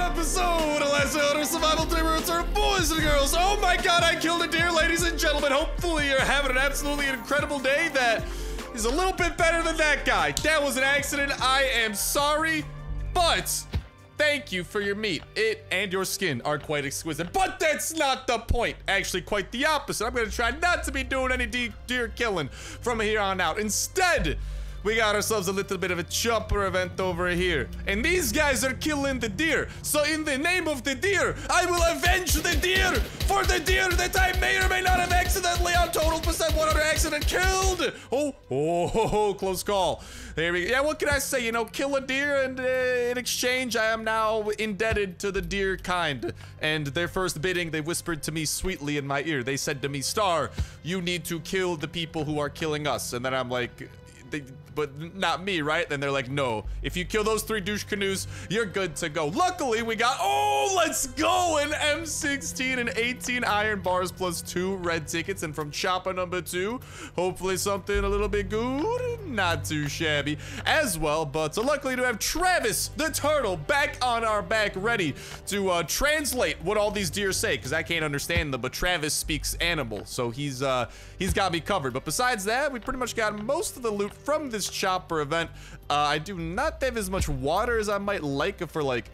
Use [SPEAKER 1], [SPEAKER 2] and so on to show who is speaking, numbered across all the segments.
[SPEAKER 1] episode of Let's Go Survival 3 Return, boys and girls. Oh my god, I killed a deer, ladies and gentlemen. Hopefully you're having an absolutely incredible day that is a little bit better than that guy. That was an accident. I am sorry, but thank you for your meat. It and your skin are quite exquisite, but that's not the point. Actually, quite the opposite. I'm gonna try not to be doing any deer killing from here on out. Instead, we got ourselves a little bit of a chopper event over here. And these guys are killing the deer. So in the name of the deer, I will avenge the deer for the deer that I may or may not have accidentally on total percent 100 accident killed. Oh, close call. There we go. Yeah, what can I say? You know, kill a deer and in exchange, I am now indebted to the deer kind. And their first bidding, they whispered to me sweetly in my ear. They said to me, Star, you need to kill the people who are killing us. And then I'm like, but not me, right? Then they're like, no, if you kill those 3 douche canoes, you're good to go. Luckily, we got, oh, let's go, an M16 and 18 iron bars plus 2 red tickets. And from chopper number 2, hopefully something a little bit good, not too shabby as well. But luckily to have Travis, the turtle, back on our back, ready to translate what all these deer say, because I can't understand them, but Travis speaks animal, so he's got me covered. But besides that, we pretty much got most of the loot from this chopper event. I do not have as much water as I might like for like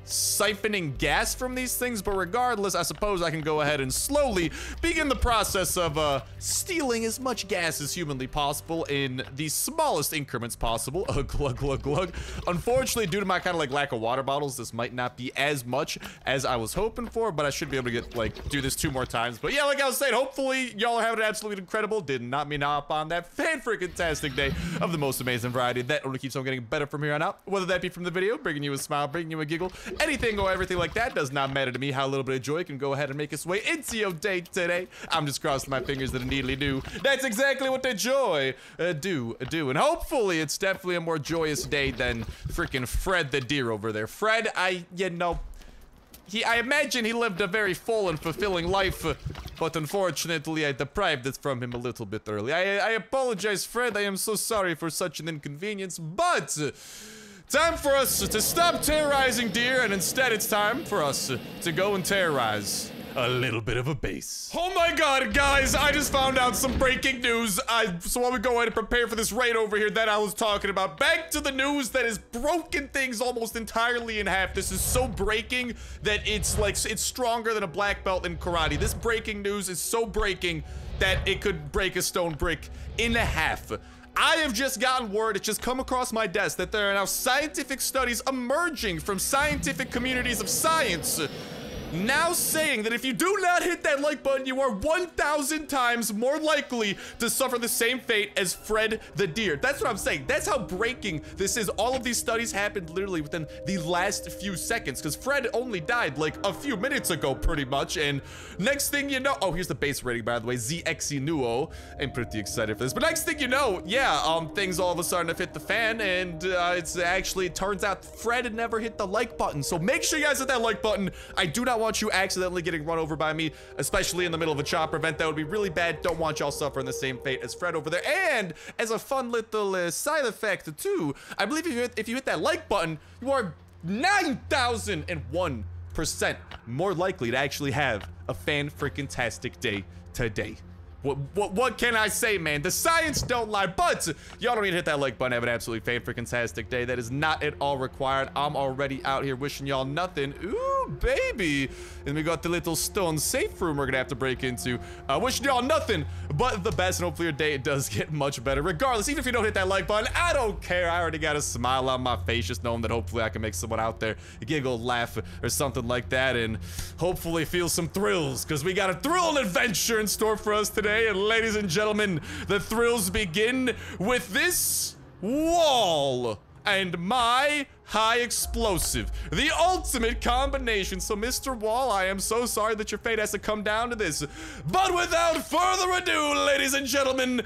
[SPEAKER 1] siphoning gas from these things, but regardless, I suppose I can go ahead and slowly begin the process of stealing as much gas as humanly possible in the smallest increments possible. Glug, glug, glug. Unfortunately, due to my kind of like lack of water bottles, this might not be as much as I was hoping for, but I should be able to get like do this 2 more times. But yeah, like I was saying, hopefully y'all are having an absolutely incredible, did not mean to hop on that fan-freaking-tastic day of the most amazing variety that only keeps on getting better from here on out, whether that be from the video, bringing you a smile, bringing you a giggle, anything or everything like that. Does not matter to me. How a little bit of joy can go ahead and make its way into your day today. I'm just crossing my fingers that indeedly do. That's exactly what the joy do. And hopefully it's definitely a more joyous day than freaking Fred the deer over there. Fred, I imagine he lived a very full and fulfilling life, but unfortunately I deprived it from him a little bit early. I apologize, Fred. I am so sorry for such an inconvenience, but time for us to stop terrorizing deer, and instead it's time for us to go and terrorize a little bit of a base. Oh my god, guys, I just found out some breaking news. So while we go ahead and prepare for this raid over here that I was talking about, back to the news that has broken things almost entirely in half. This is so breaking that it's like, it's stronger than a black belt in karate. This breaking news is so breaking that it could break a stone brick in half. I have just gotten word, it's just come across my desk, that there are now scientific studies emerging from scientific communities of science now saying that if you do not hit that like button, you are 1,000 times more likely to suffer the same fate as Fred the deer. That's what I'm saying. That's how breaking this is. All of these studies happened literally within the last few seconds, because Fred only died like a few minutes ago, pretty much. And next thing you know, oh, here's the base rating, by the way, ZXINUO. I'm pretty excited for this. But next thing you know, yeah, things all of a sudden have hit the fan, and it turns out Fred had never hit the like button. So make sure you guys hit that like button. I do not want you accidentally getting run over by me, especially in the middle of a chopper event. That would be really bad. Don't want y'all suffering the same fate as Fred over there. And as a fun little side effect too, I believe if you hit that like button, you are 9,001% more likely to actually have a fan-freaking-tastic day today. What can I say, man? The science don't lie, but y'all don't need to hit that like button. Have an absolutely fan-freaking-tastic day. That is not at all required. I'm already out here wishing y'all nothing. Ooh, baby. And we got the little stone safe room we're gonna have to break into. Wishing y'all nothing but the best, and hopefully your day does get much better. Regardless, even if you don't hit that like button, I don't care. I already got a smile on my face just knowing that hopefully I can make someone out there giggle, laugh, or something like that, and hopefully feel some thrills, because we got a thrill and adventure in store for us today. And ladies and gentlemen, the thrills begin with this wall and my high explosive, the ultimate combination. So Mr. Wall, I am so sorry that your fate has to come down to this, but without further ado, ladies and gentlemen,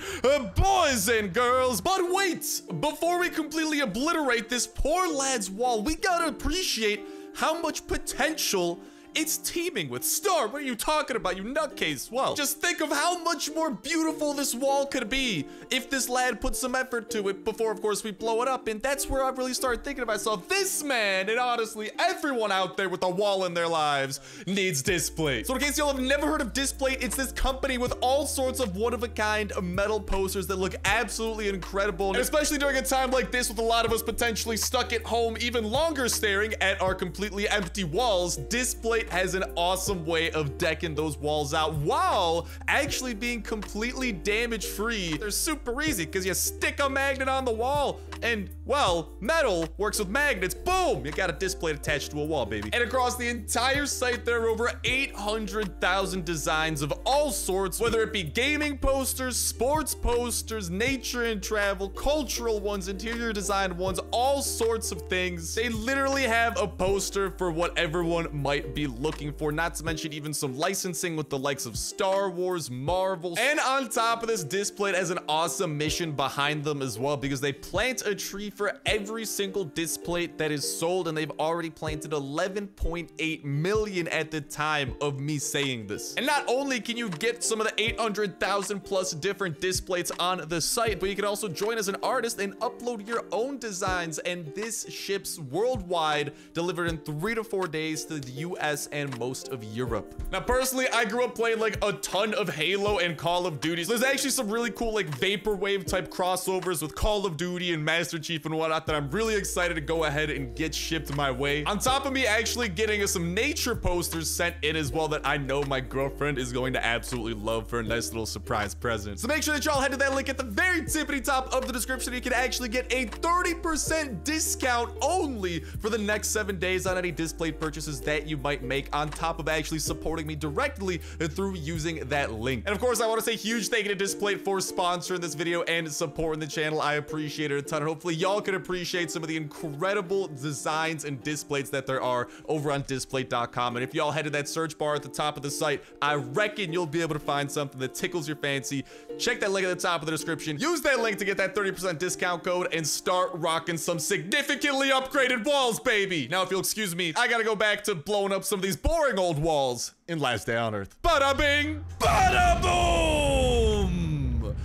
[SPEAKER 1] boys and girls, but wait, before we completely obliterate this poor lad's wall, we gotta appreciate how much potential It's teeming with Star. What are you talking about, you nutcase? Well, just think of how much more beautiful this wall could be if this lad put some effort to it before, of course, we blow it up. And that's where I really started thinking to myself, this man, and honestly, everyone out there with a wall in their lives needs Displate. So in case y'all have never heard of Displate, it's this company with all sorts of one-of-a-kind metal posters that look absolutely incredible. And especially during a time like this with a lot of us potentially stuck at home even longer staring at our completely empty walls, Displate has an awesome way of decking those walls out while actually being completely damage-free. They're super easy because you stick a magnet on the wall and, well, metal works with magnets. Boom! You got a Displate attached to a wall, baby. And across the entire site, there are over 800,000 designs of all sorts, whether it be gaming posters, sports posters, nature and travel, cultural ones, interior design ones, all sorts of things. They literally have a poster for what everyone might be looking for, not to mention even some licensing with the likes of Star Wars, Marvel. And on top of this, Displate has an awesome mission behind them as well, because they plant a tree for every single Displate that is sold, and they've already planted 11.8 million at the time of me saying this. And not only can you get some of the 800,000 plus different Displates on the site, but you can also join as an artist and upload your own designs, and this ships worldwide, delivered in 3 to 4 days to the US and most of Europe. Now, personally, I grew up playing like a ton of Halo and Call of Duty. So there's actually some really cool like vaporwave type crossovers with Call of Duty and Master Chief and whatnot that I'm really excited to go ahead and get shipped my way. On top of me actually getting some nature posters sent in as well that I know my girlfriend is going to absolutely love for a nice little surprise present. So make sure that y'all head to that link at the very tippity top of the description. You can actually get a 30% discount only for the next 7 days on any Displate purchases that you might make, on top of actually supporting me directly through using that link. And of course, I want to say huge thank you to Displate for sponsoring this video and supporting the channel. I appreciate it a ton. Hopefully y'all can appreciate some of the incredible designs and Displates that there are over on Displate.com. And if y'all head to that search bar at the top of the site, I reckon you'll be able to find something that tickles your fancy. Check that link at the top of the description. Use that link to get that 30% discount code and start rocking some significantly upgraded walls, baby. Now, if you'll excuse me, I gotta go back to blowing up some of these boring old walls in Last Day on Earth. Bada bing, bada boom!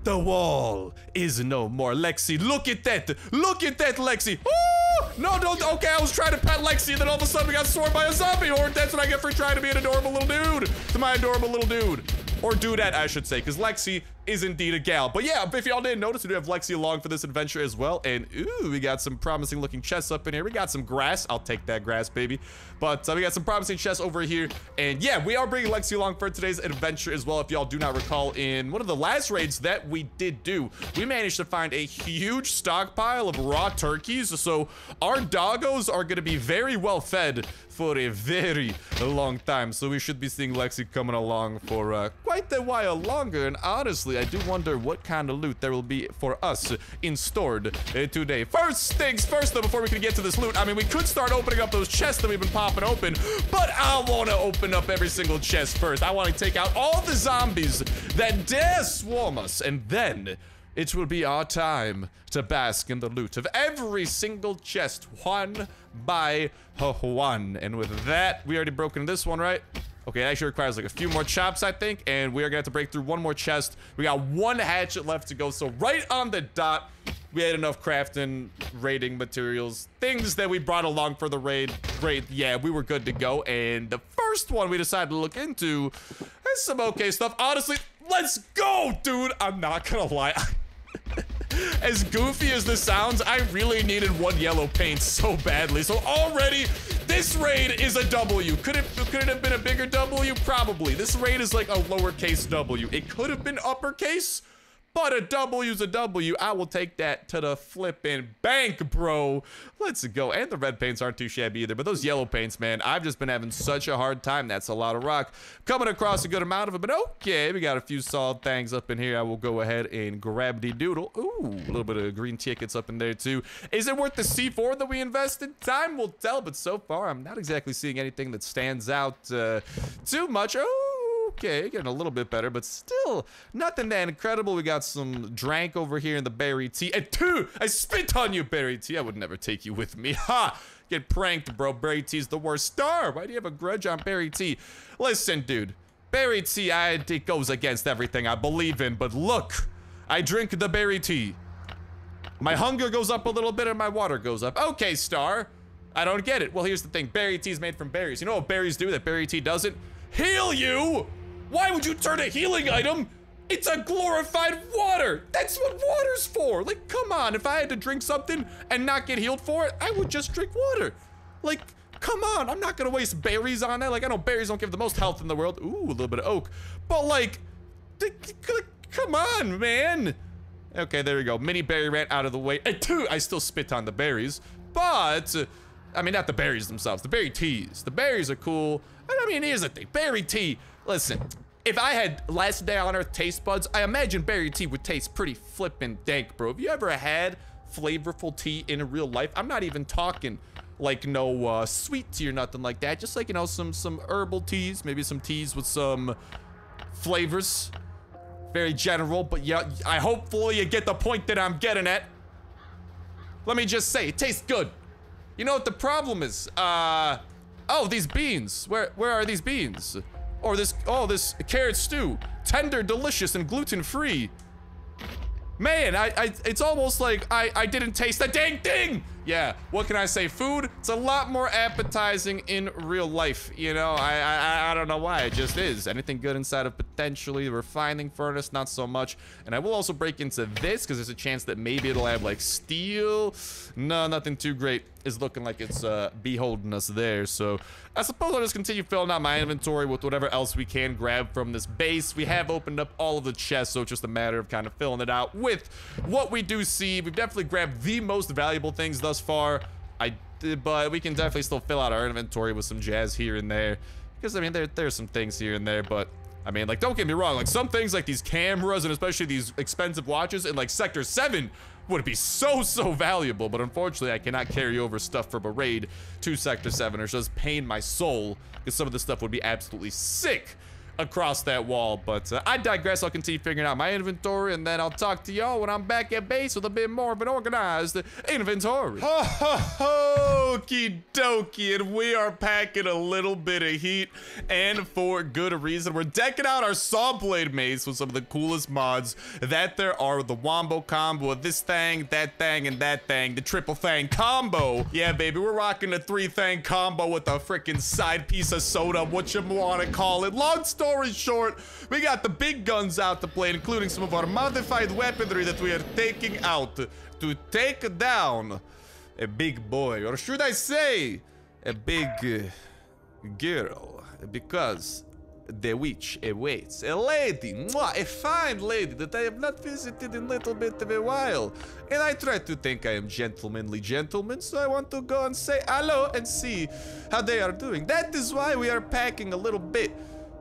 [SPEAKER 1] The wall is no more. Lexi, look at that. Look at that, Lexi. Ooh! No, don't. Okay, I was trying to pet Lexi, and then all of a sudden we got swarmed by a zombie horde. That's what I get for trying to be an adorable little dude to my adorable little dude. Or dudette, I should say, because Lexi is indeed a gal. But yeah, if y'all didn't notice, we do have Lexi along for this adventure as well. And ooh, we got some promising looking chests up in here. We got some grass. I'll take that grass, baby. But we got some promising chests over here. And yeah, we are bringing Lexi along for today's adventure as well. If y'all do not recall, in one of the last raids that we did do, we managed to find a huge stockpile of raw turkeys. So our doggos are going to be very well fed for a very long time. So we should be seeing Lexi coming along for quite a while longer. And honestly, I do wonder what kind of loot there will be for us in stored today. First things first, though, before we can get to this loot, I mean, we could start opening up those chests that we've been popping open, but I want to open up every single chest first. I want to take out all the zombies that dare swarm us, and then it will be our time to bask in the loot of every single chest, one by one. And with that, we already broken this one, right? Okay, it actually requires like a few more chops, I think, and we are gonna have to break through one more chest. We got one hatchet left to go, so right on the dot, we had enough crafting, raiding materials, things that we brought along for the raid. Great, yeah, we were good to go. And the first one we decided to look into is some okay stuff. Honestly, let's go, dude. I'm not gonna lie. As goofy as this sounds, I really needed one yellow paint so badly. So already, this raid is a W. Could it have been a bigger W? Probably. This raid is like a lowercase W. It could have been uppercase, but a W's a W. I will take that to the flipping bank, bro. Let's go. And the red paints aren't too shabby either, but those yellow paints, man, I've just been having such a hard time. That's a lot of rock. Coming across a good amount of it, but okay, we got a few solid things up in here. I will go ahead and grab the doodle. Ooh, a little bit of green tickets up in there too. Is it worth the C4 that we invested? Time will tell, but so far, I'm not exactly seeing anything that stands out too much. Oh, Okay, getting a little bit better, but still nothing that incredible. We got some drank over here in the berry tea. And 2, I spit on you, berry tea. I would never take you with me. Ha! Get pranked, bro. Berry tea's the worst. Star, why do you have a grudge on berry tea? Listen, dude. Berry tea, it goes against everything I believe in, but look. I drink the berry tea. My hunger goes up a little bit and my water goes up. Okay, Star. I don't get it. Well, here's the thing. Berry tea is made from berries. You know what berries do that berry tea doesn't? Heal you! Why would you turn a healing item? It's a glorified water. That's what water's for. Like, come on. If I had to drink something and not get healed for it, I would just drink water. Like, come on. I'm not gonna waste berries on that. Like, I know berries don't give the most health in the world. Ooh, a little bit of oak. But like, come on, man. Okay, there we go. Mini berry ran out of the way. And 2, I still spit on the berries. But, I mean, not the berries themselves. The berry teas. The berries are cool. And I mean, here's the thing. Berry tea. Listen, if I had last day on earth taste buds, I imagine berry tea would taste pretty flippin' dank, bro. Have you ever had flavorful tea in real life? I'm not even talking like no sweet tea or nothing like that. Just like, you know, some herbal teas. Maybe some teas with some flavors. Very general, but yeah, I hopefully you get the point that I'm getting at. Let me just say, it tastes good. You know what the problem is? Oh, these beans. Where are these beans? Or this carrot stew. Tender, delicious, and gluten-free. Man, it's almost like I didn't taste the dang thing. Yeah, what can I say? Food, it's a lot more appetizing in real life. You know, I don't know why, it just is. Anything good inside of potentially the refining furnace, not so much. And I will also break into this because there's a chance that maybe it'll have like steel. No, nothing too great is looking like it's beholding us there. So I suppose I'll just continue filling out my inventory with whatever else we can grab from this base. We have opened up all of the chests, so it's just a matter of kind of filling it out with what we do see. We've definitely grabbed the most valuable things thus far. But we can definitely still fill out our inventory with some jazz here and there. Because, I mean, there's some things here and there, but I mean, like, don't get me wrong. Like, some things like these cameras and especially these expensive watches in, like, Sector 7 would be so valuable. But unfortunately, I cannot carry over stuff from a raid to Sector 7 or just pain my soul because some of this stuff would be absolutely sick across that wall. But I digress. I'll continue figuring out my inventory, and then I'll talk to y'all when I'm back at base with a bit more of an organized inventory. Ho ho ho, okie dokie, and we are packing a little bit of heat, and for good reason. We're decking out our saw blade mace with some of the coolest mods that there are. The wombo combo of this thing, that thing, and that thing. The triple thing combo. Yeah, baby, we're rocking the 3-thing combo with a freaking side piece of soda, what you want to call it. Long story short, we got the big guns out to play, including some of our modified weaponry that we are taking out to take down a big boy, or should I say a big girl, because the witch awaits. A lady, mwah, a fine lady that I have not visited in a little bit of a while. And I try to think I am gentlemanly gentleman, so I want to go and say hello and see how they are doing. That is why we are packing a little bit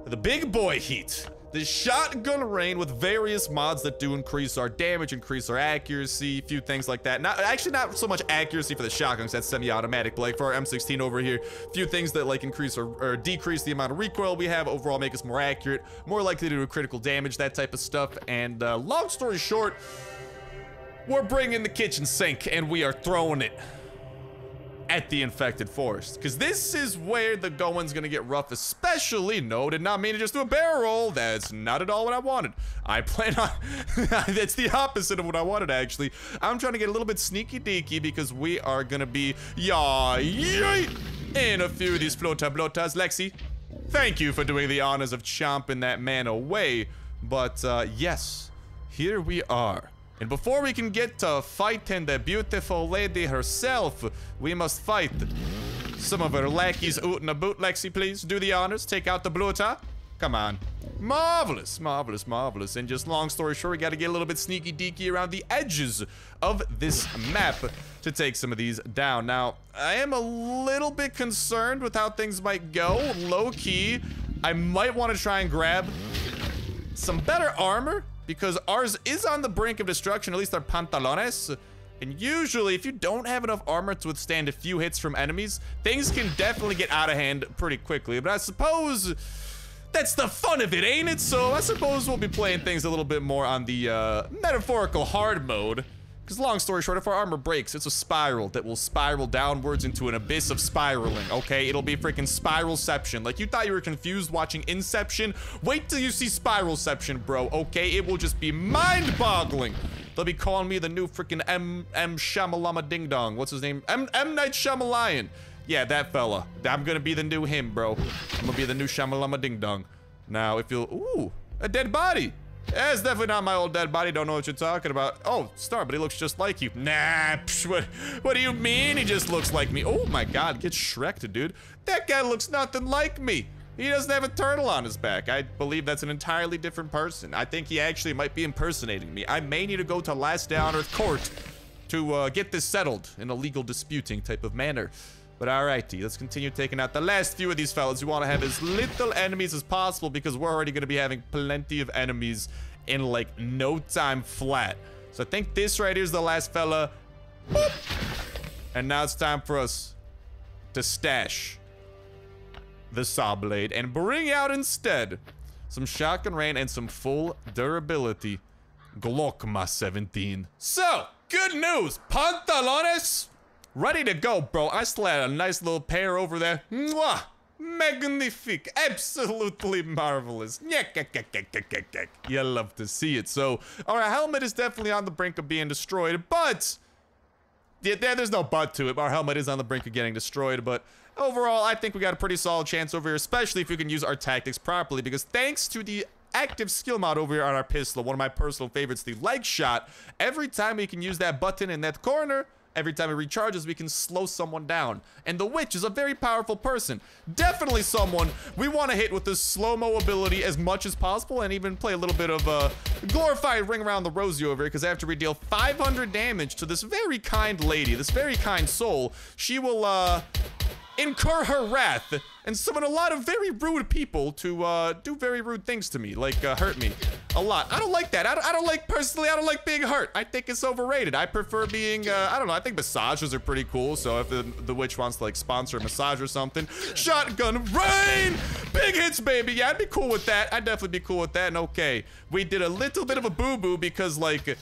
[SPEAKER 1] the big boy heat. The shotgun rain with various mods that do increase our damage, increase our accuracy, a few things like that. Actually not so much accuracy for the shotguns, that's semi-automatic, but like for our M16 over here, a few things that like increase or decrease the amount of recoil we have, overall make us more accurate, more likely to do critical damage, that type of stuff. And long story short, we're bringing the kitchen sink and we are throwing it at the infected forest, because this is where the going's gonna get rough, especially, no, did not mean to just do a barrel roll. That's not at all what I wanted. I plan on, that's the opposite of what I wanted, actually. I'm trying to get a little bit sneaky deaky because we are gonna be, in a few of these flota blotas. Lexi, thank you for doing the honors of chomping that man away. But, yes, here we are. And before we can get to fighting the beautiful lady herself, we must fight some of her lackeys out in a boot. Lexi, please, do the honors. Take out the bluta. Come on. Marvelous, marvelous, marvelous. And just long story short, we got to get a little bit sneaky deaky around the edges of this map to take some of these down. Now, I am a little bit concerned with how things might go. Low key, I might want to try and grab some better armor, because ours is on the brink of destruction, at least our pantalones. And usually, if you don't have enough armor to withstand a few hits from enemies, things can definitely get out of hand pretty quickly. But I suppose That's the fun of it, ain't it? So I suppose we'll be playing things a little bit more on the metaphorical hard mode. Because long story short, if our armor breaks, it's a spiral that will spiral downwards into an abyss of spiraling, okay? It'll be freaking spiralception. Like, you thought you were confused watching Inception? Wait till you see Spiralception, bro, okay? It will just be mind-boggling. They'll be calling me the new freaking M. Shamalama Ding Dong. What's his name? M. Night Shyamalan. Yeah, that fella. I'm gonna be the new him, bro. I'm gonna be the new Shamalama Ding Dong. Now, if you'll... Ooh, a dead body. Yeah, it's definitely not my old dead body. Don't know what you're talking about. Oh, Star, but he looks just like you. Nah, psh, what do you mean he just looks like me? Oh my God, get Shrek'd, dude. That guy looks nothing like me. He doesn't have a turtle on his back. I believe that's an entirely different person. I think he actually might be impersonating me. I may need to go to Last Day on Earth Court to get this settled in a legal disputing type of manner. But alrighty, let's continue taking out the last few of these fellas. We want to have as little enemies as possible because we're already going to be having plenty of enemies in like no time flat. So I think this right here is the last fella. Boop. And now it's time for us to stash the saw blade and bring out instead some shotgun rain and some full durability Glockma 17. So, good news, pantalones. Ready to go, bro. I still had a nice little pair over there. Mwah! Magnifique. Absolutely marvelous. You love to see it. So, our helmet is definitely on the brink of being destroyed, but... Yeah, there's no but to it. Our helmet is on the brink of getting destroyed, but overall, I think we got a pretty solid chance over here, especially if we can use our tactics properly, because thanks to the active skill mod over here on our pistol, one of my personal favorites, the leg shot, every time we can use that button in that corner, every time it recharges, we can slow someone down. And the witch is a very powerful person. Definitely someone we want to hit with this slow-mo ability as much as possible and even play a little bit of a glorified ring around the rosy over here, because after we deal 500 damage to this very kind lady, this very kind soul, she will, incur her wrath and summon a lot of very rude people to do very rude things to me, like hurt me a lot. I don't like that. I don't like, personally, I don't like being hurt. I think it's overrated. I prefer being, I don't know, I think massages are pretty cool. So if the witch wants to like sponsor a massage or something, shotgun rain, big hits, baby. Yeah, I'd be cool with that. I'd definitely be cool with that. And okay, we did a little bit of a boo-boo because like,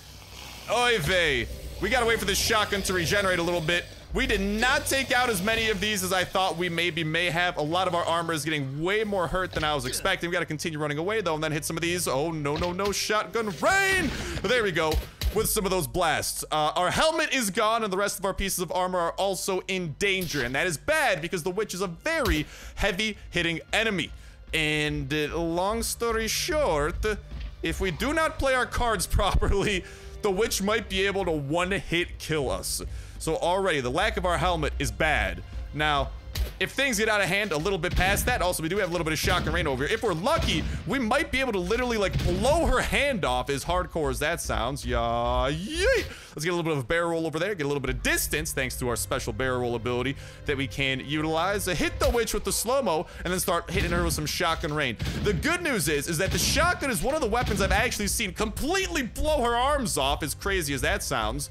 [SPEAKER 1] oy vey, we gotta wait for this shotgun to regenerate a little bit. We did not take out as many of these as I thought we may have. A lot of our armor is getting way more hurt than I was expecting. We gotta continue running away though and then hit some of these. Oh, no, shotgun rain! There we go, with some of those blasts. Our helmet is gone and the rest of our pieces of armor are also in danger. And that is bad because the witch is a very heavy hitting enemy. And long story short, if we do not play our cards properly, the witch might be able to one-hit kill us. So already, the lack of our helmet is bad. Now, if things get out of hand a little bit past that, also we do have a little bit of shotgun rain over here. If we're lucky, we might be able to literally like blow her hand off, as hardcore as that sounds. Yeah, yeet. Let's get a little bit of a barrel roll over there, get a little bit of distance thanks to our special barrel roll ability that we can utilize. Hit the witch with the slow-mo and then start hitting her with some shotgun rain. The good news is that the shotgun is one of the weapons I've actually seen completely blow her arms off, as crazy as that sounds.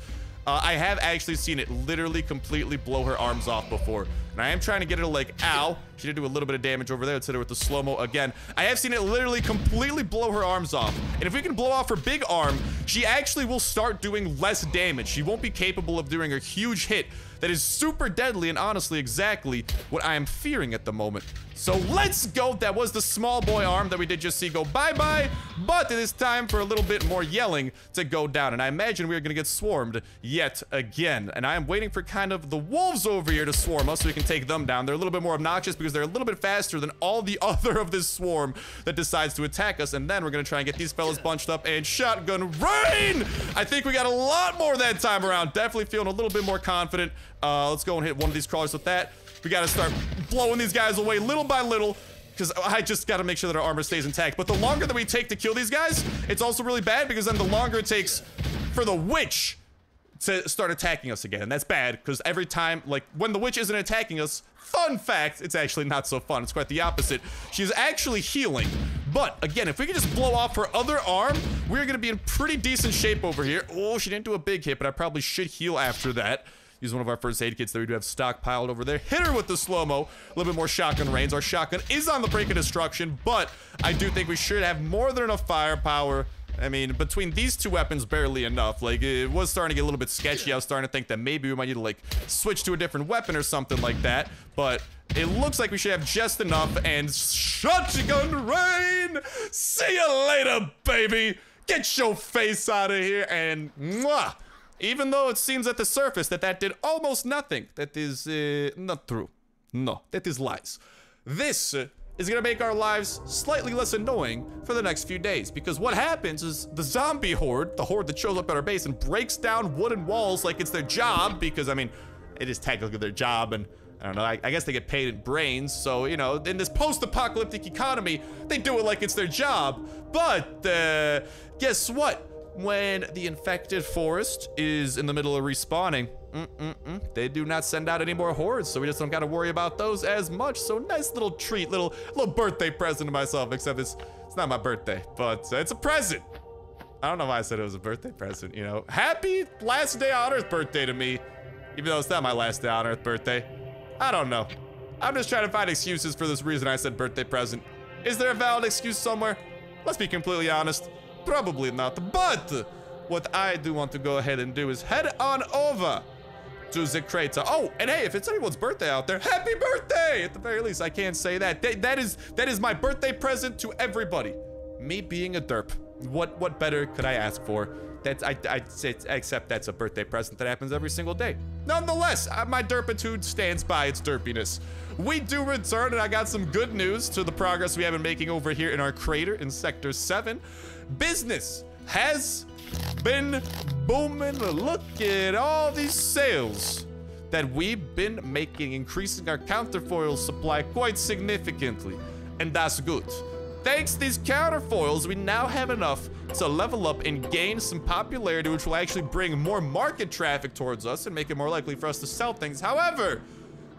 [SPEAKER 1] I have actually seen it literally completely blow her arms off before. And I am trying to get her to like, ow. She did do a little bit of damage over there. Let's hit her with the slow-mo again. I have seen it literally completely blow her arms off. And if we can blow off her big arm, she actually will start doing less damage. She won't be capable of doing a huge hit that is super deadly and honestly exactly what I am fearing at the moment. So let's go. That was the small boy arm that we did just see go bye-bye, but it is time for a little bit more yelling to go down, and I imagine we're gonna get swarmed yet again, and I am waiting for kind of the wolves over here to swarm us so we can take them down. They're a little bit more obnoxious because they're a little bit faster than all the other of this swarm that decides to attack us, and then we're gonna try and get these fellas bunched up and shotgun rain. I think we got a lot more that time around. Definitely feeling a little bit more confident. Let's go and hit one of these crawlers with that. We gotta start blowing these guys away little by little, because I just gotta make sure that our armor stays intact. But the longer that we take to kill these guys, it's also really bad, because then the longer it takes for the witch to start attacking us again. And that's bad, because every time, like, when the witch isn't attacking us, fun fact, it's actually not so fun. It's quite the opposite. She's actually healing. But, again, if we can just blow off her other arm, we're gonna be in pretty decent shape over here. Oh, she didn't do a big hit, but I probably should heal after that. use one of our first aid kits that we do have stockpiled over there. Hit her with the slow-mo. A little bit more shotgun range. Our shotgun is on the brink of destruction, but I do think we should have more than enough firepower. I mean, between these two weapons, barely enough. Like, it was starting to get a little bit sketchy. I was starting to think that maybe we might need to, like, switch to a different weapon or something like that. But it looks like we should have just enough. And shotgun rain! See you later, baby! Get your face out of here and mwah! Even though it seems at the surface that did almost nothing, that is not true. No, that is lies. This is gonna make our lives slightly less annoying for the next few days, because what happens is the zombie horde, the horde that shows up at our base and breaks down wooden walls like it's their job, because I mean, it is technically their job, and I don't know, I guess they get paid in brains, so you know, in this post-apocalyptic economy, they do it like it's their job. But guess what? When the infected forest is in the middle of respawning, they do not send out any more hordes, so we just don't gotta worry about those as much. So nice little treat, little birthday present to myself, except it's not my birthday, but it's a present. I don't know why I said it was a birthday present, you know. Happy last day on Earth birthday to me, even though it's not my last day on Earth birthday. I don't know. I'm just trying to find excuses for this reason I said birthday present. Is there a valid excuse somewhere? Let's be completely honest. Probably not, but what I do want to go ahead and do is head on over to the crater. Oh, and hey, if it's anyone's birthday out there, happy birthday! At the very least, I can't say that. That is my birthday present to everybody. Me being a derp. What better could I ask for? Except that's a birthday present that happens every single day. Nonetheless, my derpitude stands by its derpiness. We do return, and I got some good news to the progress we have been making over here in our crater in Sector 7. Business has been booming. Look at all these sales that we've been making, increasing our counterfoil supply quite significantly, and that's good. Thanks to these counterfoils, we now have enough to level up and gain some popularity, which will actually bring more market traffic towards us and make it more likely for us to sell things. However,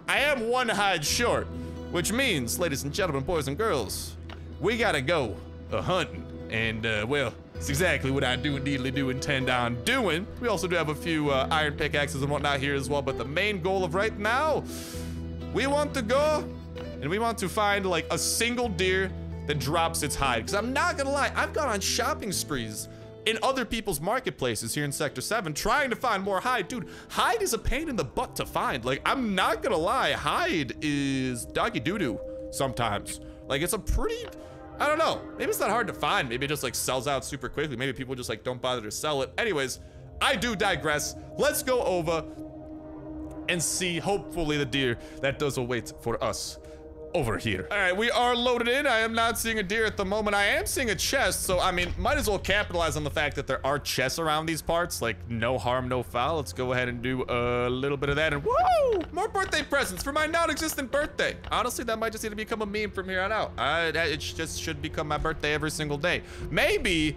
[SPEAKER 1] I am one hide short, which means, ladies and gentlemen, boys and girls, we gotta go a-hunting. And, well, it's exactly what I do indeedly do intend on doing. We also do have a few iron pickaxes and whatnot here as well, but the main goal of right now, we want to go and we want to find like a single deer that drops its hide. Because I'm not gonna lie, I've gone on shopping sprees in other people's marketplaces here in Sector 7 trying to find more hide. Dude, hide is a pain in the butt to find. Like, I'm not gonna lie, hide is doggy doo-doo sometimes. Like, it's a pretty... I don't know. Maybe it's not hard to find. Maybe it just like sells out super quickly. Maybe people just like don't bother to sell it. Anyways, I do digress. Let's go over and see hopefully the deer that does await for us over here. All right, we are loaded in. I am not seeing a deer at the moment. I am seeing a chest, so I mean, might as well capitalize on the fact that there are chests around these parts. Like, no harm, no foul. Let's go ahead and do a little bit of that, and woo! More birthday presents for my non-existent birthday. Honestly, that might just need to become a meme from here on out. It just should become my birthday every single day. Maybe,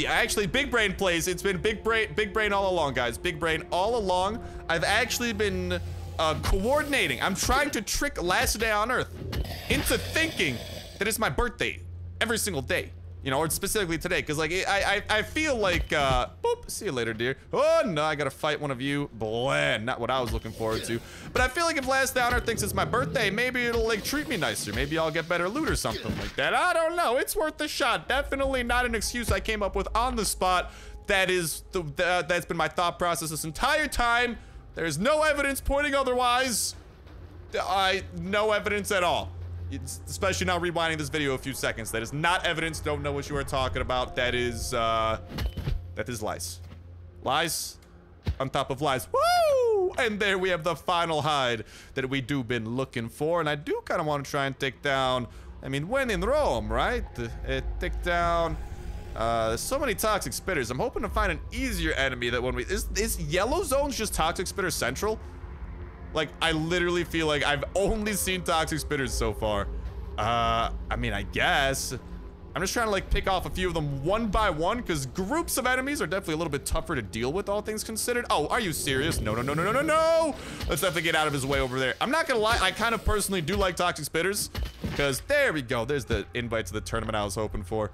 [SPEAKER 1] actually, big brain plays. It's been big brain all along, guys. Big brain all along. I've actually been coordinating. I'm trying to trick last day on Earth into thinking that it's my birthday every single day, you know, or specifically today, because like I feel like boop, see you later, dear. Oh no, I gotta fight one of you. Bland, not what I was looking forward to. But I feel like if last day on Earth thinks it's my birthday, maybe it'll like treat me nicer. Maybe I'll get better loot or something like that. I don't know. It's worth a shot. Definitely not an excuse I came up with on the spot. That is that's been my thought process this entire time. There's no evidence pointing otherwise. No evidence at all. Especially now rewinding this video a few seconds. That is not evidence. Don't know what you are talking about. That is lies. Lies on top of lies. Woo! And there we have the final hide that we do been looking for. And I do kind of want to try and take down, I mean, when in Rome, right? Take down so many toxic spitters. I'm hoping to find an easier enemy that when we... Is Yellow Zones just toxic spitter central? Like, I literally feel like I've only seen toxic spitters so far. I mean, I guess. I'm just trying to, like, pick off a few of them one by one, because groups of enemies are definitely a little bit tougher to deal with, all things considered. Oh, are you serious? No, no, no, no, no, no, no! Let's definitely get out of his way over there. I'm not gonna lie, I kind of personally do like toxic spitters, because there we go. There's the invite to the tournament I was hoping for.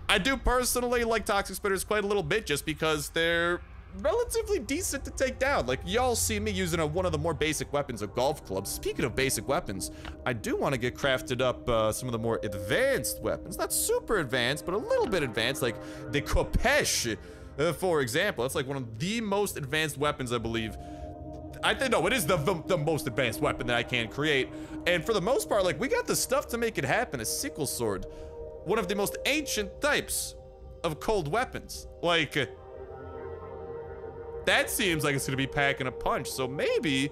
[SPEAKER 1] I do personally like toxic spitters quite a little bit, just because they're relatively decent to take down. Like, y'all see me using one of the more basic weapons, a golf club. Speaking of basic weapons, I do want to get crafted up some of the more advanced weapons. Not super advanced, but a little bit advanced, like the Kopesh, for example. That's like one of the most advanced weapons, I believe. I think, no, it is the most advanced weapon that I can create. And for the most part, like, we got the stuff to make it happen. A sickle sword, one of the most ancient types of cold weapons. Like, that seems like it's gonna be packing a punch. So maybe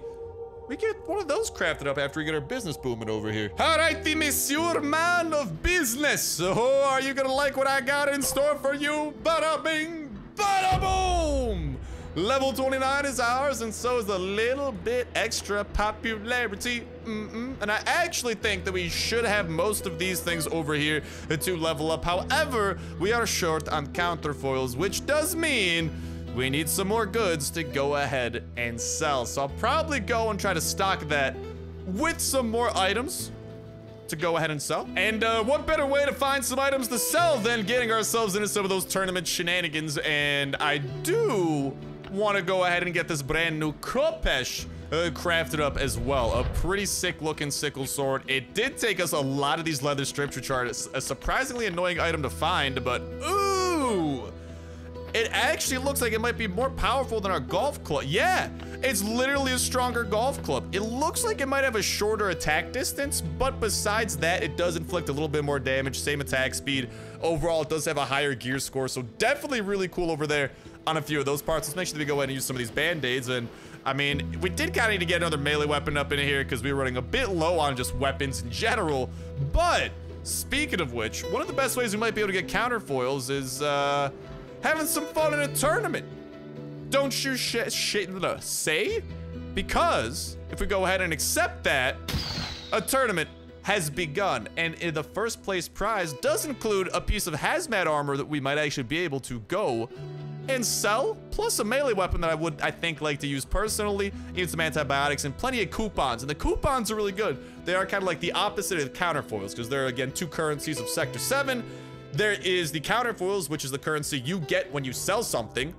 [SPEAKER 1] we get one of those crafted up after we get our business booming over here. All right, the monsieur man of business. So are you gonna like what I got in store for you? Bada bing, bada boom. Level 29 is ours, and so is a little bit extra popularity. And I actually think that we should have most of these things over here to level up. However, we are short on counterfoils, which does mean we need some more goods to go ahead and sell. So I'll probably go and try to stock that with some more items to go ahead and sell. And what better way to find some items to sell than getting ourselves into some of those tournament shenanigans. And I do want to go ahead and get this brand new Kopesh crafted up as well. A pretty sick looking sickle sword. It did take us a lot of these leather strips, which are a surprisingly annoying item to find, but ooh, it actually looks like it might be more powerful than our golf club. Yeah, it's literally a stronger golf club. It looks like it might have a shorter attack distance, but besides that, it does inflict a little bit more damage, same attack speed. Overall, it does have a higher gear score, so definitely really cool over there on a few of those parts. Let's make sure that we go ahead and use some of these band-aids. And I mean, we did kind of need to get another melee weapon up in here because we were running a bit low on just weapons in general. But speaking of which, one of the best ways we might be able to get counterfoils is having some fun in a tournament. Don't you say? Because if we go ahead and accept that, a tournament has begun, and the first place prize does include a piece of hazmat armor that we might actually be able to go and sell, plus a melee weapon that I think like to use personally, even some antibiotics, and plenty of coupons. And the coupons are really good. They are kind of like the opposite of the counterfoils, because they're, again, 2 currencies of Sector 7. There is the counterfoils, which is the currency you get when you sell something,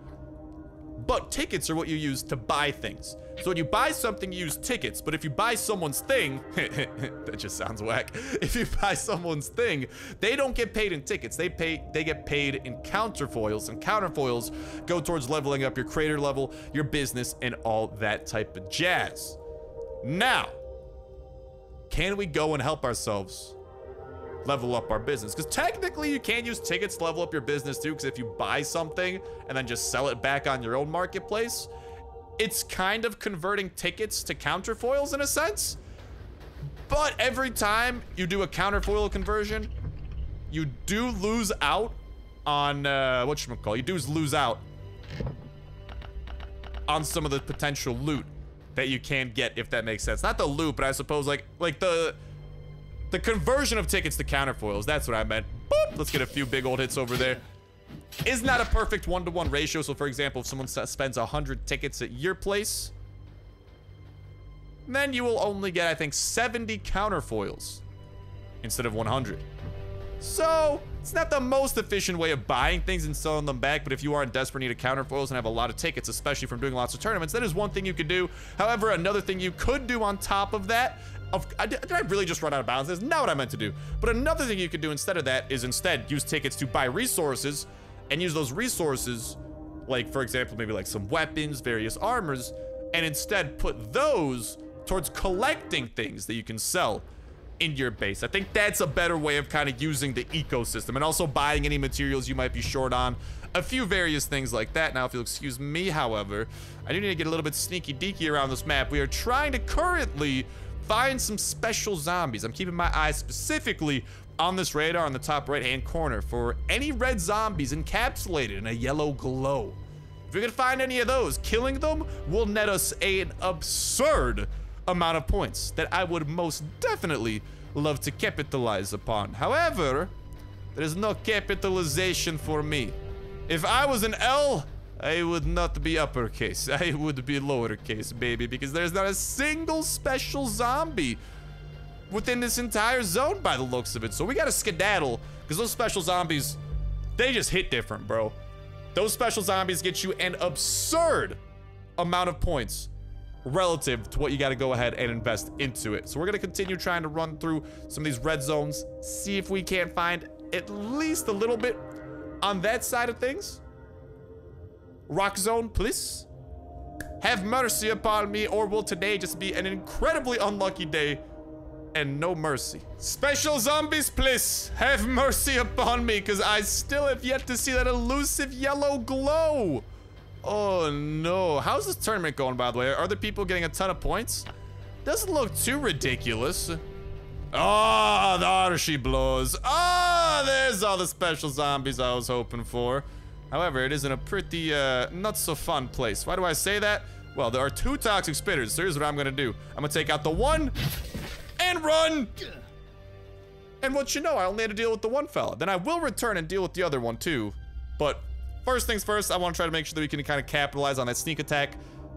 [SPEAKER 1] but tickets are what you use to buy things. So when you buy something, you use tickets, but if you buy someone's thing, that just sounds whack. If you buy someone's thing, they don't get paid in tickets. They get paid in counterfoils, and counterfoils go towards leveling up your creator level, your business, and all that type of jazz. Now, can we go and help ourselves level up our business? Because technically you can use tickets to level up your business too, because if you buy something and then just sell it back on your own marketplace, it's kind of converting tickets to counterfoils in a sense. But every time you do a counterfoil conversion, you do lose out on you do lose out on some of the potential loot that you can get, if that makes sense. Not the loot, but I suppose like the conversion of tickets to counterfoils. That's what I meant. Boop. Let's get a few big old hits over there. Is not a perfect 1-to-1 ratio. So for example, if someone spends 100 tickets at your place, then you will only get, I think, 70 counterfoils instead of 100. So it's not the most efficient way of buying things and selling them back, but if you are in desperate need of counterfoils and have a lot of tickets, especially from doing lots of tournaments, that is one thing you could do. However, another thing you could do on top of that, did I really just run out of bounds? That's not what I meant to do. But another thing you could do instead of that is instead use tickets to buy resources, and use those resources, like for example, maybe like some weapons, various armors, and instead put those towards collecting things that you can sell in your base. I think that's a better way of kind of using the ecosystem, and also buying any materials you might be short on, a few various things like that. Now, if you'll excuse me, however, I do need to get a little bit sneaky deaky around this map. We are trying to currently find some special zombies. I'm keeping my eyes specifically on this radar on the top right-hand corner for any red zombies encapsulated in a yellow glow. If we can find any of those, killing them will net us an absurd amount of points that I would most definitely love to capitalize upon. However, there is no capitalization for me. If I was an L, I would not be uppercase. I would be lowercase, baby, because there's not a single special zombie within this entire zone by the looks of it. So we gotta skedaddle, because those special zombies, they just hit different, bro. those special zombies get you an absurd amount of points relative to what you got to go ahead and invest into it. So we're going to continue trying to run through some of these red zones, see if we can't find at least a little bit on that side of things. Rock zone, please. Have mercy upon me, or will today just be an incredibly unlucky day and no mercy. Special zombies, please. Have mercy upon me, because I still have yet to see that elusive yellow glow. Oh, no. How's this tournament going, by the way? Are other people getting a ton of points? Doesn't look too ridiculous. Oh, there she blows. Oh, there's all the special zombies I was hoping for. However, it is in a pretty, not so fun place. Why do I say that? Well, there are 2 toxic spitters, so here's what I'm gonna do. I'm gonna take out the one and run. And what you know, I only had to deal with the one fella. Then I will return and deal with the other one too. But first things first, I want to try to make sure that we can kind of capitalize on that sneak attack.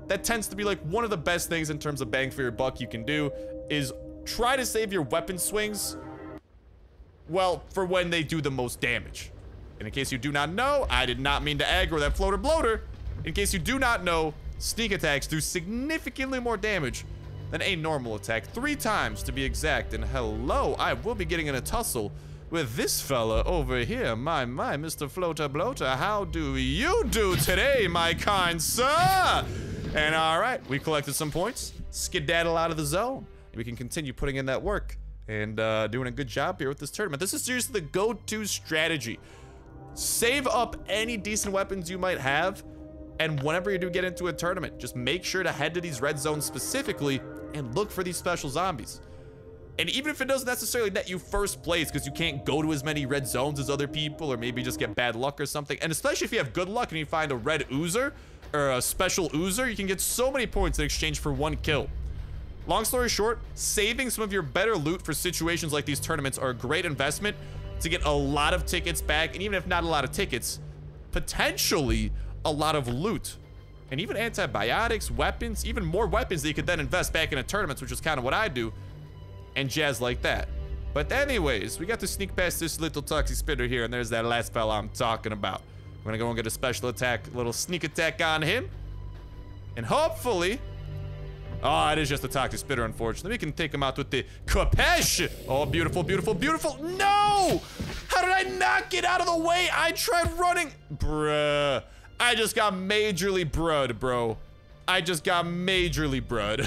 [SPEAKER 1] That tends to be like one of the best things in terms of bang for your buck you can do, is try to save your weapon swings, well, for when they do the most damage. And in case you do not know, I did not mean to aggro that floater bloater. In case you do not know, sneak attacks do significantly more damage than a normal attack, 3 times to be exact. And hello, I will be getting in a tussle with this fella over here. My, Mr. Floater Bloater, how do you do today, my kind sir? And all right, we collected some points, skedaddle out of the zone. We can continue putting in that work and doing a good job here with this tournament. This is seriously the go-to strategy. Save up any decent weapons you might have, and whenever you do get into a tournament, just make sure to head to these red zones specifically and look for these special zombies. And even if it doesn't necessarily net you first place because you can't go to as many red zones as other people, or maybe just get bad luck or something, and especially if you have good luck and you find a red oozer or a special oozer, you can get so many points in exchange for 1 kill. Long story short, saving some of your better loot for situations like these tournaments are a great investment to get a lot of tickets back, and even if not a lot of tickets, potentially a lot of loot. And even antibiotics, weapons, even more weapons that you could then invest back into tournaments, which is kind of what I do, and jazz like that. But anyways, we got to sneak past this little toxic spitter here, and there's that last fella I'm talking about. We're gonna go and get a special attack, little sneak attack on him. And hopefully, oh, it is just a toxic spitter, unfortunately. We can take him out with the Kapesh. Oh, beautiful, beautiful, beautiful. No! How did I not get out of the way? I tried running. Bruh. I just got majorly brud, bro. I just got majorly brud.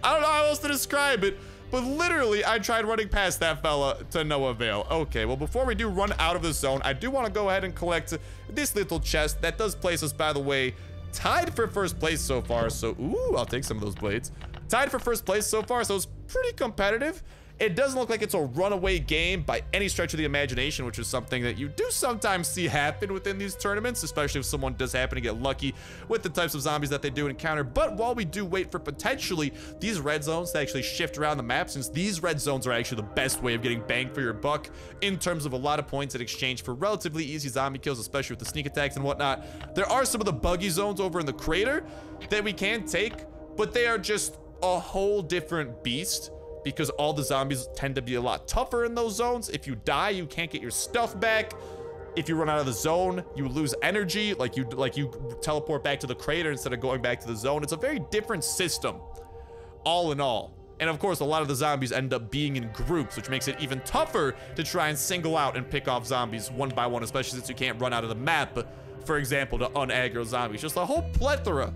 [SPEAKER 1] I don't know how else to describe it, but literally, I tried running past that fella to no avail. Okay, well, before we do run out of the zone, I do want to go ahead and collect this little chest. That does place us, by the way, tied for first place so far. So, ooh, I'll take some of those blades. Tied for first place so far, so it's pretty competitive. It doesn't look like it's a runaway game by any stretch of the imagination, which is something that you do sometimes see happen within these tournaments, especially if someone does happen to get lucky with the types of zombies that they do encounter. But while we do wait for potentially these red zones to actually shift around the map, since these red zones are actually the best way of getting bang for your buck in terms of a lot of points in exchange for relatively easy zombie kills, especially with the sneak attacks and whatnot, there are some of the buggy zones over in the crater that we can take, but they are just a whole different beast, because all the zombies tend to be a lot tougher in those zones. If you die, you can't get your stuff back. If you run out of the zone, you lose energy, like you teleport back to the crater instead of going back to the zone. It's a very different system, all in all. And of course, a lot of the zombies end up being in groups, which makes it even tougher to try and single out and pick off zombies one by one, especially since you can't run out of the map, for example, to unaggro zombies. Just a whole plethora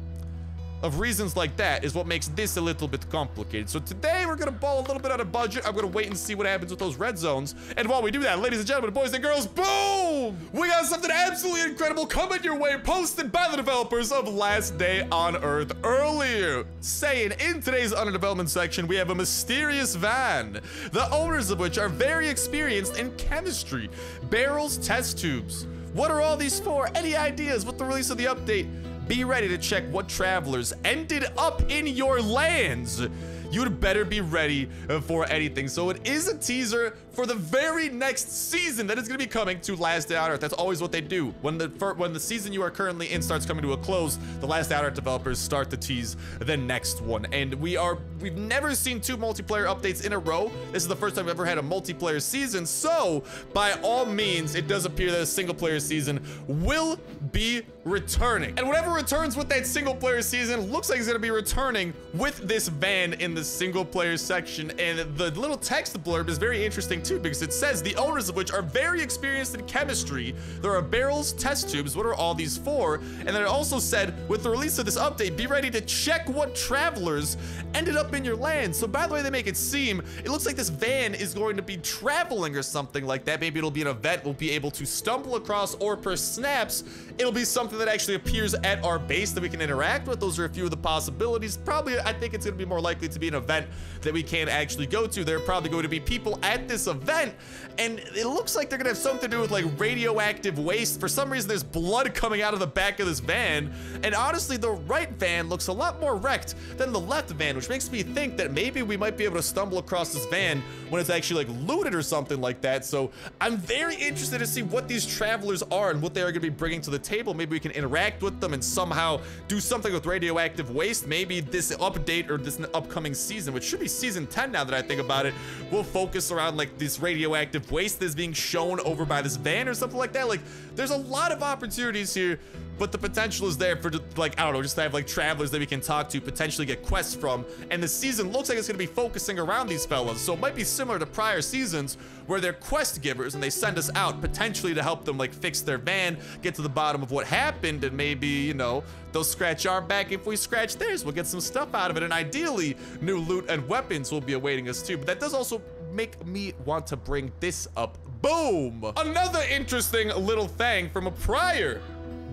[SPEAKER 1] of reasons like that is what makes this a little bit complicated. So today we're gonna ball a little bit out of budget. I'm gonna wait and see what happens with those red zones. And while we do that, ladies and gentlemen, boys and girls, boom! We got something absolutely incredible coming your way, posted by the developers of Last Day on Earth earlier, saying in today's under development section, we have a mysterious van, the owners of which are very experienced in chemistry, barrels, test tubes. What are all these for? Any ideas with the release of the update? Be ready to check what travelers ended up in your lands. you'd better be ready for anything. So it is a teaser for the very next season that is going to be coming to Last Day on Earth. That's always what they do. When the season you are currently in starts coming to a close, the Last Day on Earth developers start to tease the next one. And we've never seen 2 multiplayer updates in a row. This is the first time we've ever had a multiplayer season. So by all means, it does appear that a single player season will be returning. And whatever returns with that single player season looks like it's going to be returning with this van in the single player section. And the little text blurb is very interesting too, because it says the owners of which are very experienced in chemistry. There are barrels, test tubes. What are all these for? And then it also said, with the release of this update, be ready to check what travelers ended up in your land. So by the way they make it seem, it looks like this van is going to be traveling or something like that. Maybe it'll be an event we'll be able to stumble across, or per snaps, it'll be something that actually appears at our base that we can interact with. Those are a few of the possibilities. Probably, I think it's going to be more likely to be an event that we can actually go to. There are probably going to be people at this event, and it looks like they're going to have something to do with like radioactive waste. For some reason, there's blood coming out of the back of this van, and honestly, the right van looks a lot more wrecked than the left van, which makes me think that maybe we might be able to stumble across this van when it's actually like looted or something like that. So I'm very interested to see what these travelers are and what they are going to be bringing to the table. Maybe we can interact with them and somehow do something with radioactive waste. Maybe this update or this upcoming season, which should be season 10 now that I think about it, will focus around like this radioactive waste that's being shown over by this van or something like that. Like, there's a lot of opportunities here, but the potential is there for, like, I don't know, just to have like travelers that we can talk to, potentially get quests from. And the season looks like it's going to be focusing around these fellas, so it might be similar to prior seasons where they're quest givers and they send us out potentially to help them like fix their van, get to the bottom of what happened, and maybe, you know, they'll scratch our back if we scratch theirs. We'll get some stuff out of it, and ideally new loot and weapons will be awaiting us too. But that does also make me want to bring this up. Boom! Another interesting little thing from a prior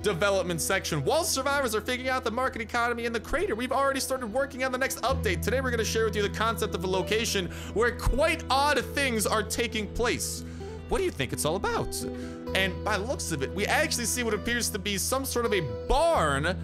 [SPEAKER 1] development section. While survivors are figuring out the market economy in the crater, we've already started working on the next update. Today we're going to share with you the concept of a location where quite odd things are taking place. What do you think it's all about? And by the looks of it, we actually see what appears to be some sort of a barn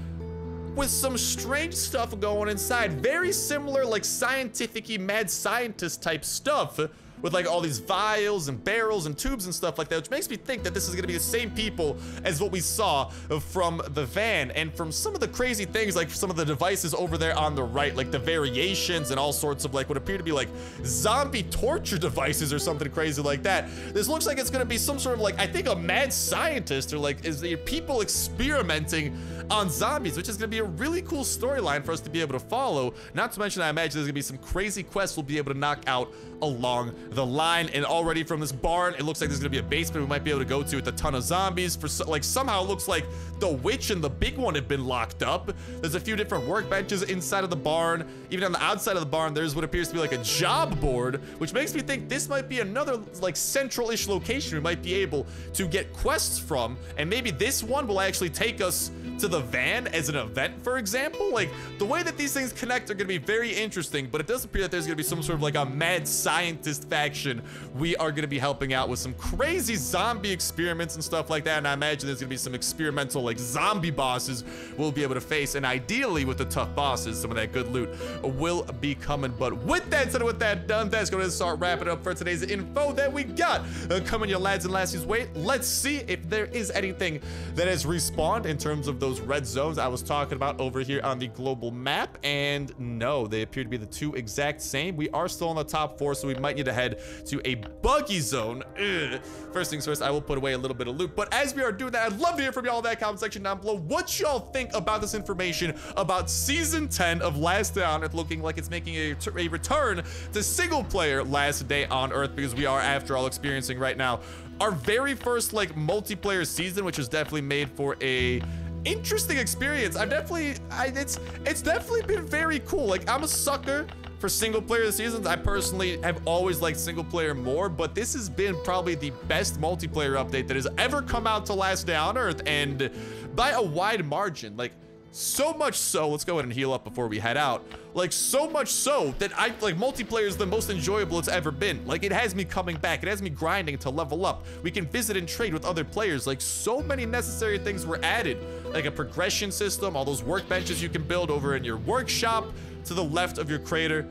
[SPEAKER 1] with some strange stuff going inside. Very similar, like scientific-y, mad scientist type stuff, with like all these vials and barrels and tubes and stuff like that, which makes me think that this is gonna be the same people as what we saw from the van. And from some of the crazy things, like some of the devices over there on the right, like the variations and all sorts of like what appear to be like zombie torture devices or something crazy like that. This looks like it's gonna be some sort of like, I think, a mad scientist, or like is the people experimenting on zombies, which is gonna be a really cool storyline for us to be able to follow. Not to mention, I imagine there's gonna be some crazy quests we'll be able to knock out along the line. And already from this barn, it looks like there's gonna be a basement we might be able to go to with a ton of zombies. For like, somehow it looks like the witch and the big one have been locked up. There's a few different workbenches inside of the barn. Even on the outside of the barn, there's what appears to be like a job board, which makes me think this might be another like central-ish location we might be able to get quests from. And maybe this one will actually take us to the van as an event, for example. Like, the way that these things connect are gonna be very interesting, but it does appear that there's gonna be some sort of like a mad scientist faction we are gonna be helping out with some crazy zombie experiments and stuff like that. And I imagine there's gonna be some experimental like zombie bosses we'll be able to face, and ideally with the tough bosses, some of that good loot will be coming. But with that said, with that done, that's gonna start wrapping up for today's info that we got coming your lads and lassies way. Let's see if there is anything that has respawned in terms of those red zones I was talking about over here on the global map. And no, they appear to be the two exact same. We are still in the top 4, so we might need to head to a buggy zone. Ugh. First things first, I will put away a little bit of loot. But as we are doing that, I'd love to hear from y'all in that comment section down below what y'all think about this information about season 10 of Last Day on Earth, looking like it's making a return to single player Last Day on Earth, because we are, after all, experiencing right now our very first like multiplayer season, which was definitely made for a interesting experience. It's definitely been very cool. Like, I'm a sucker for single player seasons. I personally have always liked single player more, but this has been probably the best multiplayer update that has ever come out to Last Day on Earth, and by a wide margin. Like, so much so, let's go ahead and heal up before we head out. Like, so much so that multiplayer is the most enjoyable it's ever been. Like, it has me coming back. It has me grinding to level up. We can visit and trade with other players. Like, so many necessary things were added. Like a progression system, all those workbenches you can build over in your workshop to the left of your crater.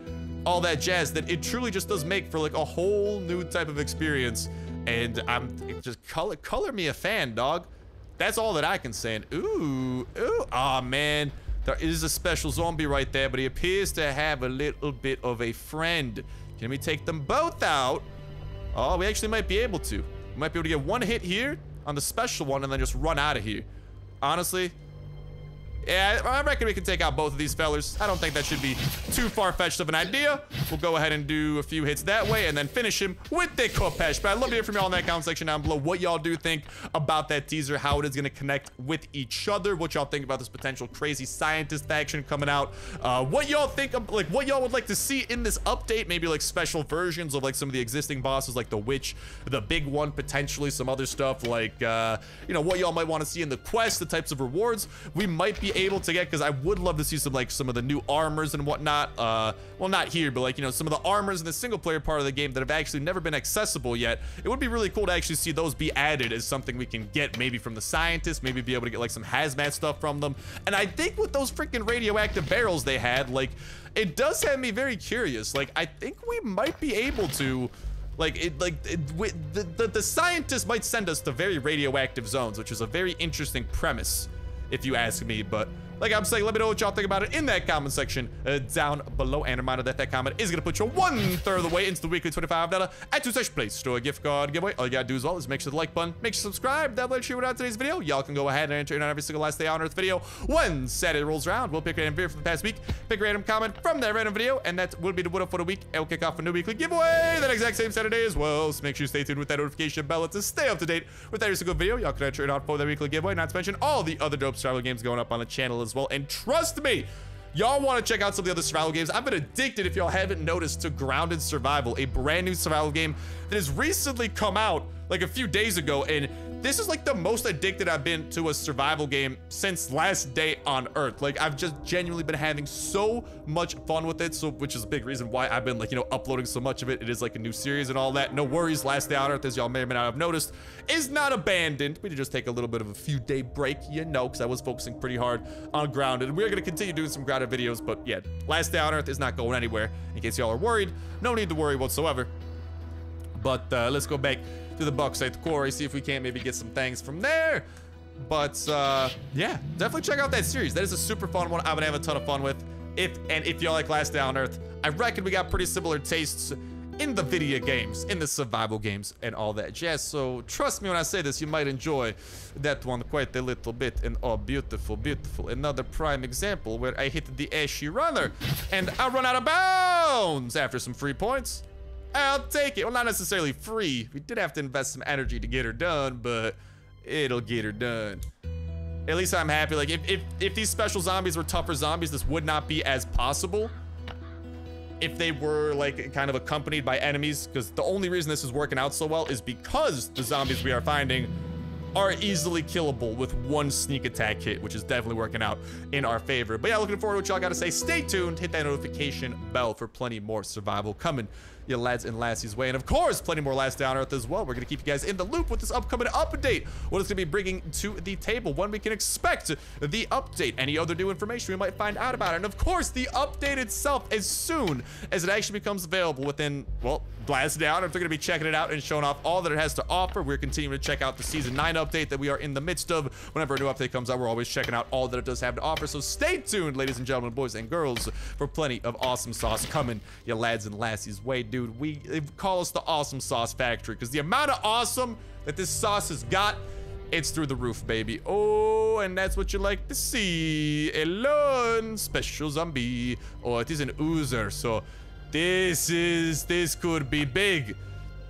[SPEAKER 1] all that jazz, that it truly just does make for like a whole new type of experience. And just color me a fan, dog. That's all that I can say. And ooh, oh man, there is a special zombie right there, but he appears to have a little bit of a friend. Can we take them both out? Oh, we actually might be able to. We might be able to get one hit here on the special one and then just run out of here. Honestly, yeah, I reckon we can take out both of these fellers. I don't think that should be too far-fetched of an idea. We'll go ahead and do a few hits that way and then finish him with the Kopesh. But I'd love to hear from y'all in that comment section down below what y'all do think about that teaser, how it is going to connect with each other, what y'all think about this potential crazy scientist faction coming out, what y'all think of, like, what y'all would like to see in this update, maybe like special versions of like some of the existing bosses, like the witch, the big one, potentially some other stuff, like, you know, what y'all might want to see in the quest, the types of rewards we might be able to get, because I would love to see some of the new armors and whatnot. Well, not here, but like, you know, some of the armors in the single player part of the game that have actually never been accessible yet. It would be really cool to actually see those be added as something we can get, maybe from the scientists, maybe be able to get like some hazmat stuff from them. And I think with those freaking radioactive barrels they had, like, it does have me very curious. Like, I think we might be able to, the scientists might send us to very radioactive zones, which is a very interesting premise, if you ask me. But like I'm saying, let me know what y'all think about it in that comment section down below. And a reminder that comment is going to put you 1/3 of the way into the weekly $25 at 2 Play Store gift card giveaway. All you got to do as well is make sure the like button, make sure to subscribe, that will let you know today's video. Y'all can go ahead and enter in on every single last day on Earth video. When Saturday rolls around, we'll pick a random video from the past week, pick a random comment from that random video, and that will be the winner for the week. And we'll kick off a new weekly giveaway that exact same Saturday as well. So make sure you stay tuned with that notification bell to stay up to date with every single video. Y'all can enter in on for that weekly giveaway, not to mention all the other dope survival games going up on the channel as well. And trust me, y'all want to check out some of the other survival games. I've been addicted, if y'all haven't noticed, to Grounded Survival, a brand new survival game that has recently come out like a few days ago, and this is like the most addicted I've been to a survival game since last day on Earth. Like, I've just genuinely been having so much fun with it, so which is a big reason why I've been, like, you know, uploading so much of it. It is like a new series and all that. No worries, last day on Earth, as y'all may or may not have noticed, is not abandoned. We did just take a little bit of a few day break, you know, because I was focusing pretty hard on Grounded. We're going to continue doing some Grounded videos, but yeah, last day on Earth is not going anywhere. In case y'all are worried, no need to worry whatsoever. But let's go back to the bauxite quarry, see if we can't maybe get some things from there. But yeah, definitely check out that series. That is a super fun one. I would have a ton of fun with. If y'all like Last Day on Earth, I reckon we got pretty similar tastes in the video games, in the survival games, and all that jazz. So trust me when I say this, you might enjoy that one quite a little bit. And oh, beautiful, beautiful. Another prime example where I hit the ashy runner and I run out of bounds after some free points. I'll take it. Well, not necessarily free. We did have to invest some energy to get her done, but it'll get her done. At least I'm happy. Like, if these special zombies were tougher zombies, this would not be as possible if they were, like, kind of accompanied by enemies, because the only reason this is working out so well is because the zombies we are finding are easily killable with one sneak attack hit, which is definitely working out in our favor. But yeah, looking forward to what y'all got to say. Stay tuned. Hit that notification bell for plenty more survival coming your lads and lassies way. And of course, plenty more Last Day on Earth as well. We're going to keep you guys in the loop with this upcoming update. What it's going to be bringing to the table, when we can expect the update, any other new information we might find out about it. And of course, the update itself as soon as it actually becomes available within, well, Last Day on Earth. They're going to be checking it out and showing off all that it has to offer. We're continuing to check out the Season 9 update that we are in the midst of. Whenever a new update comes out, we're always checking out all that it does have to offer. So stay tuned, ladies and gentlemen, boys and girls, for plenty of awesome sauce coming your lads and lassies way. Dude, they call us the Awesome Sauce Factory, because the amount of awesome that this sauce has got, it's through the roof, baby. Oh, and that's what you like to see. Alone, special zombie. Oh, it is an oozer, so this could be big.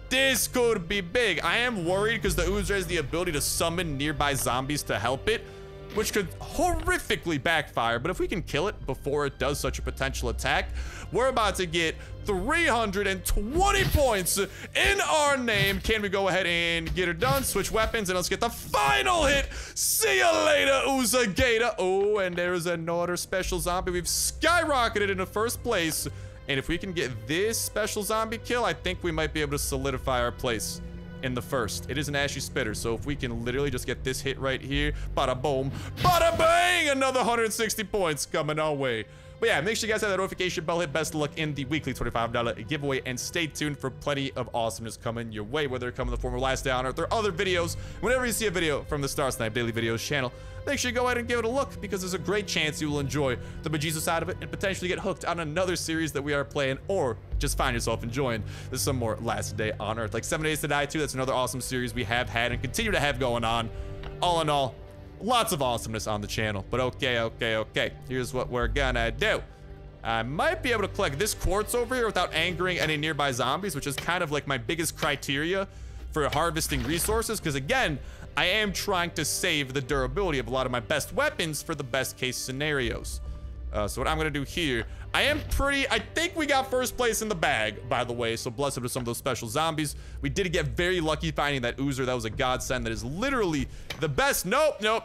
[SPEAKER 1] This could be big. I am worried because the oozer has the ability to summon nearby zombies to help it, which could horrifically backfire. But if we can kill it before it does such a potential attack, we're about to get 320 points in our name. Can we go ahead and get her done? Switch weapons and let's get the final hit. See ya later, Ooza Gator. Oh, and there's another special zombie. We've skyrocketed into first place. And if we can get this special zombie kill, I think we might be able to solidify our place in the first. It is an Ashy Spitter, so if we can literally just get this hit right here, bada boom, bada bang, another 160 points coming our way. But yeah, make sure you guys have that notification bell hit. Best of luck in the weekly $25 giveaway, and stay tuned for plenty of awesomeness coming your way, whether it come in the form of Last Day on Earth or other videos. Whenever you see a video from the Starsnipe Daily Videos channel, make sure you go ahead and give it a look, because there's a great chance you will enjoy the bejesus side of it and potentially get hooked on another series that we are playing, or just find yourself enjoying some more Last Day on Earth. Like 7 Days to Die 2, that's another awesome series we have had and continue to have going on. All in all, lots of awesomeness on the channel. But okay. Here's what we're gonna do. I might be able to collect this quartz over here without angering any nearby zombies, which is kind of like my biggest criteria for harvesting resources, because again, I am trying to save the durability of a lot of my best weapons for the best case scenarios. So what I'm gonna do here, I think we got first place in the bag, by the way, so bless up to some of those special zombies. We did get very lucky finding that oozer. That was a godsend. That is literally the best. Nope. No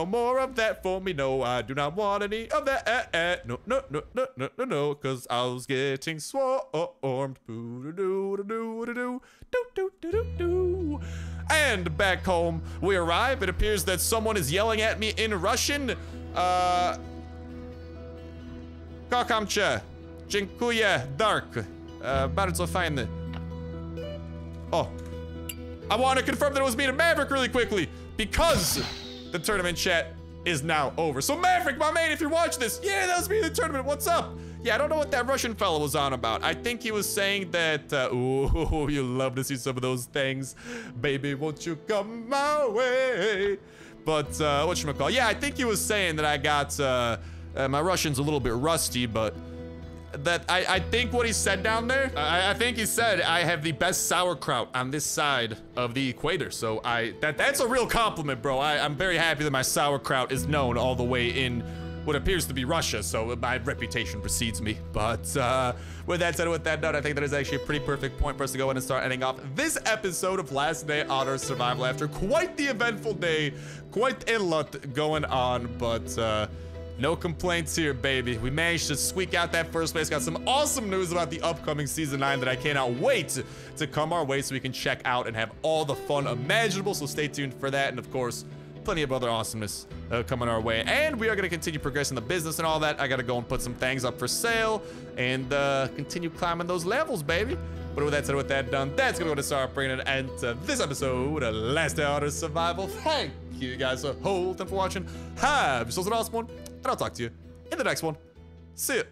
[SPEAKER 1] more of that for me. No, I do not want any of that. No, because I was getting swarmed. And back home we arrive. It appears that someone is yelling at me in Russian. Kocham Dziękuję, Dark. Bardzo fajny. Oh. I want to confirm that it was me and Maverick really quickly, because the tournament chat is now over. So Maverick, my man, if you're watching this, yeah, that was me in the tournament. What's up? Yeah, I don't know what that Russian fellow was on about. I think he was saying that, ooh, you love to see some of those things. Baby, won't you come my way? But, whatchamacall? Yeah, I think he was saying that I got, my Russian's a little bit rusty, but that I think what he said down there, I think he said I have the best sauerkraut on this side of the equator. So that's a real compliment, bro. I'm very happy that my sauerkraut is known all the way in what appears to be Russia, so my reputation precedes me. But with that said, with that note, I think that is actually a pretty perfect point for us to go ahead and start ending off this episode of Last Day on Earth Survival after quite the eventful day, quite a lot going on, but no complaints here, baby. We managed to squeak out that first place. Got some awesome news about the upcoming Season 9 that I cannot wait to come our way so we can check out and have all the fun imaginable, so stay tuned for that, and of course, plenty of other awesomeness coming our way. And we are going to continue progressing the business and all that. I got to go and put some things up for sale and continue climbing those levels, baby. But with that said, with that done, that's going to go to start bringing an end to this episode of Last Day on Earth Survival. Thank you guys a whole ton for watching. Have yourselves an awesome one, and I'll talk to you in the next one. See ya.